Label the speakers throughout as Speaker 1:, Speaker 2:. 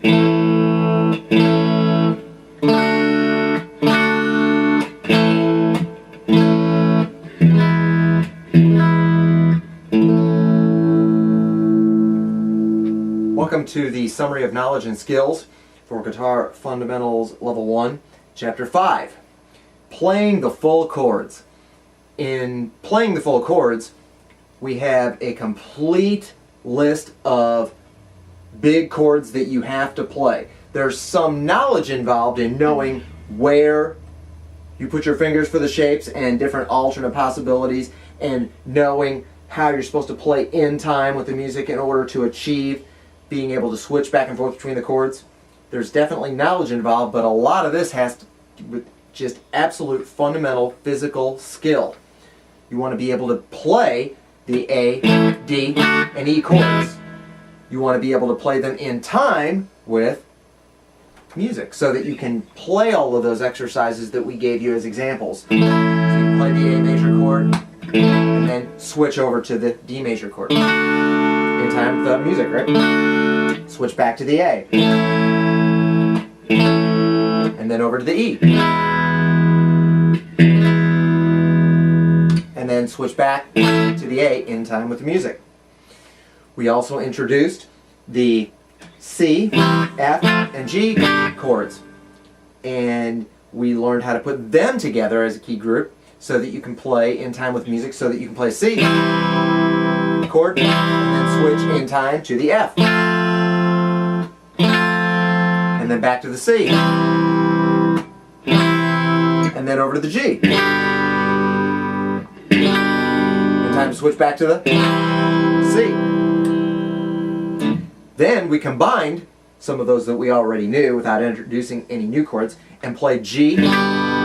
Speaker 1: Welcome to the Summary of Knowledge and Skills for Guitar Fundamentals Level 1, Chapter 5, Playing the Full Chords. In playing the full chords, we have a complete list of big chords that you have to play. There's some knowledge involved in knowing where you put your fingers for the shapes and different alternate possibilities, and knowing how you're supposed to play in time with the music in order to achieve being able to switch back and forth between the chords. There's definitely knowledge involved, but a lot of this has to do with just absolute fundamental physical skill. You want to be able to play the A, D, and E chords. You want to be able to play them in time with music so that you can play all of those exercises that we gave you as examples. So you can play the A major chord and then switch over to the D major chord in time with the music, right? Switch back to the A and then over to the E. And then switch back to the A in time with the music. We also introduced the C, F, and G chords, and we learned how to put them together as a key group so that you can play in time with music, so that you can play C chord and then switch in time to the F and then back to the C and then over to the G. Time to switch back to the C. Then we combined some of those that we already knew without introducing any new chords and played G,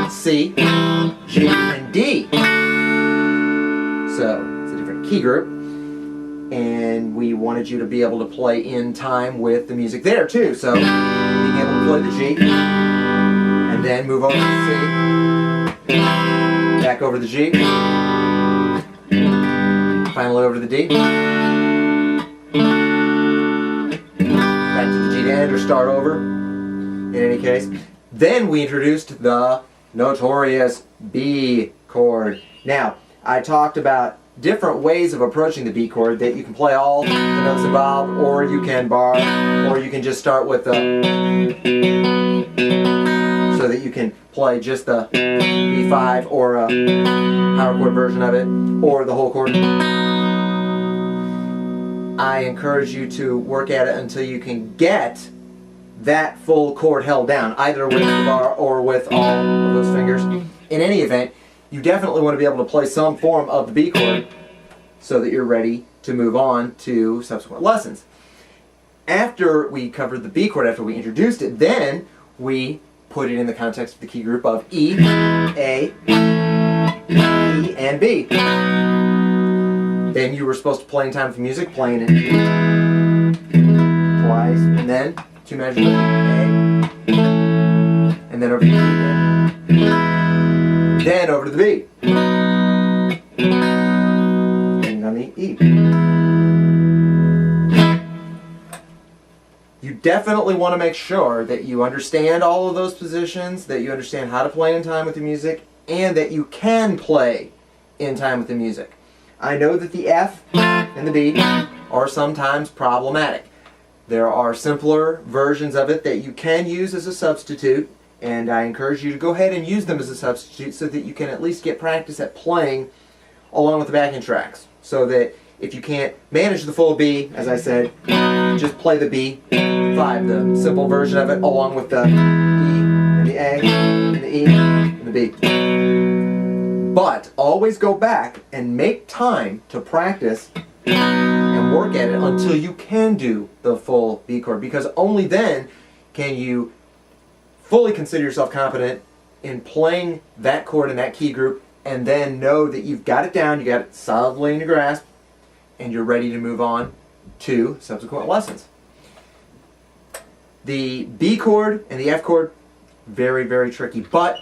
Speaker 1: C, G, and D. So it's a different key group, and we wanted you to be able to play in time with the music there too. So being able to play the G and then move over to the C, back over to the G, finally over to the D, back to the G to end or start over, in any case. Then we introduced the notorious B chord. Now, I talked about different ways of approaching the B chord, that you can play all the notes involved, or you can bar, or you can just start with the, so that you can play just the B5 or a power chord version of it, or the whole chord. I encourage you to work at it until you can get that full chord held down, either with the bar or with all of those fingers. In any event, you definitely want to be able to play some form of the B chord so that you're ready to move on to subsequent lessons. After we covered the B chord, after we introduced it, then we put it in the context of the key group of E, A, E, and B. Then you were supposed to play in time with the music, playing it twice, and then two measures of the A, and then over to the E again. Then over to the B, and on the E. You definitely want to make sure that you understand all of those positions, that you understand how to play in time with the music, and that you can play in time with the music. I know that the F and the B are sometimes problematic. There are simpler versions of it that you can use as a substitute, and I encourage you to go ahead and use them as a substitute so that you can at least get practice at playing along with the backing tracks. So that if you can't manage the full B, as I said, just play the B5, the simple version of it, along with the E and the A and the E and the B. But always go back and make time to practice and work at it until you can do the full B chord, because only then can you fully consider yourself competent in playing that chord in that key group, and then know that you've got it down, you got it solidly in your grasp, and you're ready to move on to subsequent lessons. The B chord and the F chord, very, very tricky, but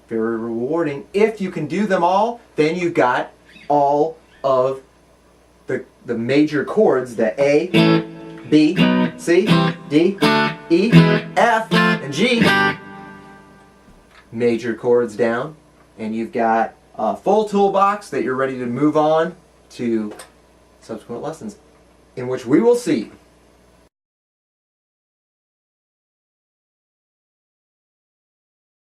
Speaker 1: very rewarding. If you can do them all, then you've got all of the major chords, the A, B, C, D, E, F, and G. Major chords down, and you've got a full toolbox that you're ready to move on to subsequent lessons, in which we will see